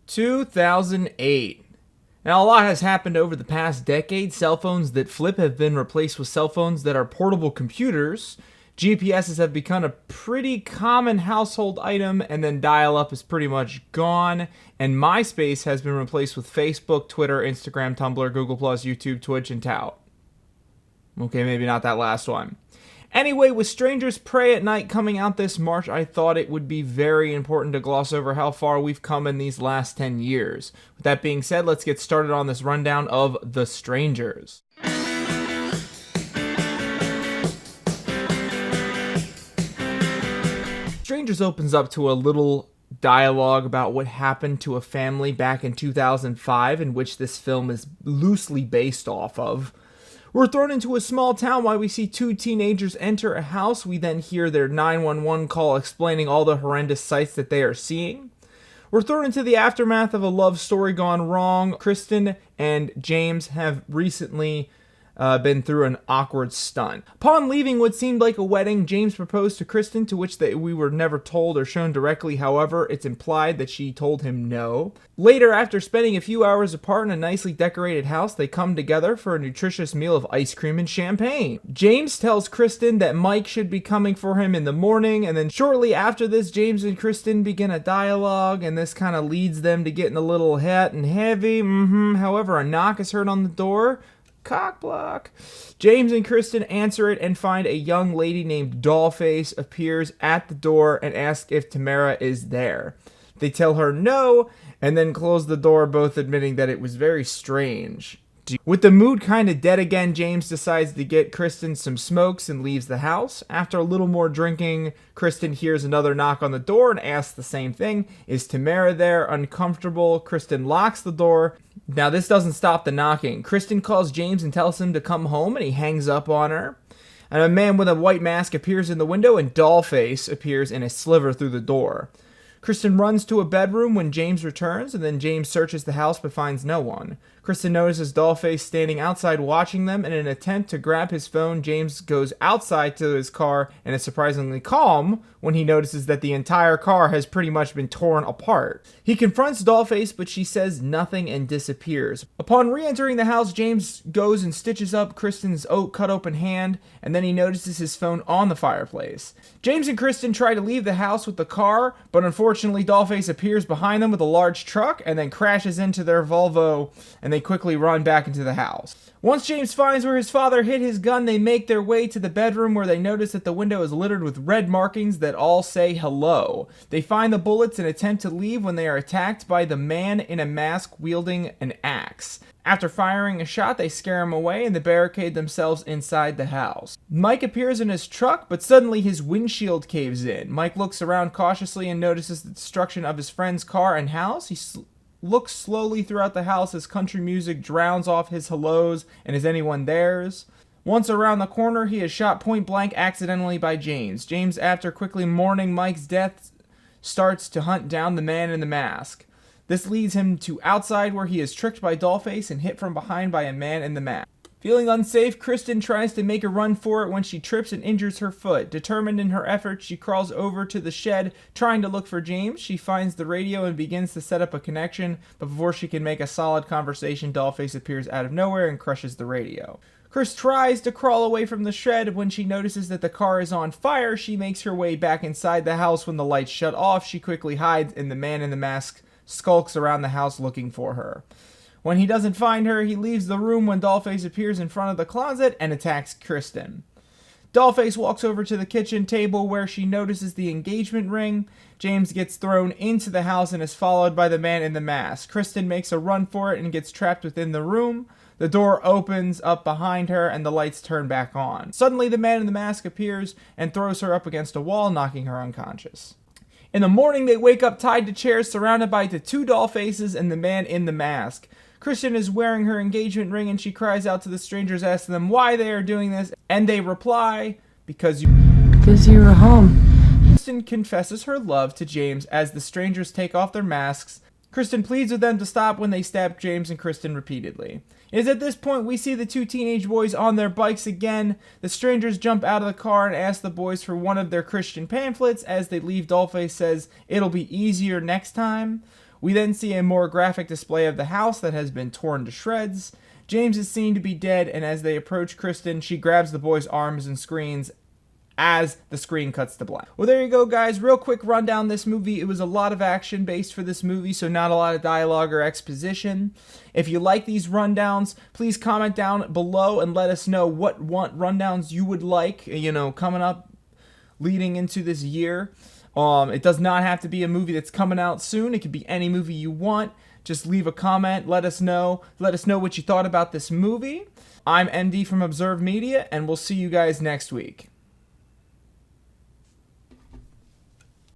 2008. Now, a lot has happened over the past decade. Cell phones that flip have been replaced with cell phones that are portable computers. GPSs have become a pretty common household item, and then dial-up is pretty much gone. And MySpace has been replaced with Facebook, Twitter, Instagram, Tumblr, Google+, YouTube, Twitch, and Tout. Okay, maybe not that last one. Anyway, with Strangers Prey at Night coming out this March, I thought it would be very important to gloss over how far we've come in these last 10 years. With that being said, let's get started on this rundown of The Strangers. Strangers opens up to a little dialogue about what happened to a family back in 2005, in which this film is loosely based off of. We're thrown into a small town while we see two teenagers enter a house. We then hear their 911 call explaining all the horrendous sights that they are seeing. We're thrown into the aftermath of a love story gone wrong. Kristen and James have recently been through an awkward stunt. Upon leaving what seemed like a wedding, James proposed to Kristen, to which we were never told or shown directly. However, it's implied that she told him no. Later, after spending a few hours apart in a nicely decorated house, they come together for a nutritious meal of ice cream and champagne. James tells Kristen that Mike should be coming for him in the morning, and then shortly after this, James and Kristen begin a dialogue, and this kind of leads them to getting a little hot and heavy. However, a knock is heard on the door. Cock block. James and Kristen answer it and find a young lady named Dollface appears at the door and asks if Tamara is there. They tell her no, and then close the door, both admitting that it was very strange. With the mood kind of dead again, James decides to get Kristen some smokes and leaves the house. After a little more drinking, Kristen hears another knock on the door and asks the same thing. Is Tamara there? Uncomfortable, Kristen locks the door. Now, this doesn't stop the knocking. Kristen calls James and tells him to come home, and he hangs up on her. And a man with a white mask appears in the window, and Dollface appears in a sliver through the door. Kristen runs to a bedroom when James returns, and then James searches the house but finds no one. Kristen notices Dollface standing outside watching them. In an attempt to grab his phone, James goes outside to his car and is surprisingly calm when he notices that the entire car has pretty much been torn apart. He confronts Dollface, but she says nothing and disappears. Upon re-entering the house, James goes and stitches up Kristen's cut open hand, and then he notices his phone on the fireplace. James and Kristen try to leave the house with the car, but unfortunately Dollface appears behind them with a large truck and then crashes into their Volvo, and they quickly run back into the house. Once James finds where his father hid his gun, they make their way to the bedroom, where they notice that the window is littered with red markings that all say hello. They find the bullets and attempt to leave when they are attacked by the man in a mask wielding an axe. After firing a shot, they scare him away and they barricade themselves inside the house. Mike appears in his truck, but suddenly his windshield caves in. Mike looks around cautiously and notices the destruction of his friend's car and house. He looks slowly throughout the house as country music drowns off his hellos and is anyone theirs. Once around the corner, he is shot point blank accidentally by James. James, after quickly mourning Mike's death, starts to hunt down the man in the mask. This leads him to outside, where he is tricked by Dollface and hit from behind by a man in the mask. Feeling unsafe, Kristen tries to make a run for it when she trips and injures her foot. Determined in her efforts, she crawls over to the shed, trying to look for James. She finds the radio and begins to set up a connection, but before she can make a solid conversation, Dollface appears out of nowhere and crushes the radio. Chris tries to crawl away from the shed. When she notices that the car is on fire, she makes her way back inside the house. When the lights shut off, she quickly hides, and the man in the mask skulks around the house looking for her. When he doesn't find her, he leaves the room when Dollface appears in front of the closet and attacks Kristen. Dollface walks over to the kitchen table where she notices the engagement ring. James gets thrown into the house and is followed by the man in the mask. Kristen makes a run for it and gets trapped within the room. The door opens up behind her and the lights turn back on. Suddenly, the man in the mask appears and throws her up against a wall, knocking her unconscious. In the morning, they wake up tied to chairs, surrounded by the two Dollfaces and the man in the mask. Kristen is wearing her engagement ring and she cries out to the strangers, asking them why they are doing this, and they reply, because you were home. Kristen confesses her love to James as the strangers take off their masks. Kristen pleads with them to stop when they stab James and Kristen repeatedly. It is at this point we see the two teenage boys on their bikes again. The strangers jump out of the car and ask the boys for one of their Christian pamphlets. As they leave, Dollface says, "It'll be easier next time." We then see a more graphic display of the house that has been torn to shreds. James is seen to be dead, and as they approach Kristen, she grabs the boy's arms and screams as the screen cuts to black. Well, there you go, guys. Real quick rundown this movie. It was a lot of action based for this movie, so not a lot of dialogue or exposition. If you like these rundowns, please comment down below and let us know what rundowns you would like, coming up leading into this year. It does not have to be a movie that's coming out soon. It could be any movie you want. Just leave a comment. Let us know. Let us know what you thought about this movie. I'm MD from ObserveMedia, and we'll see you guys next week.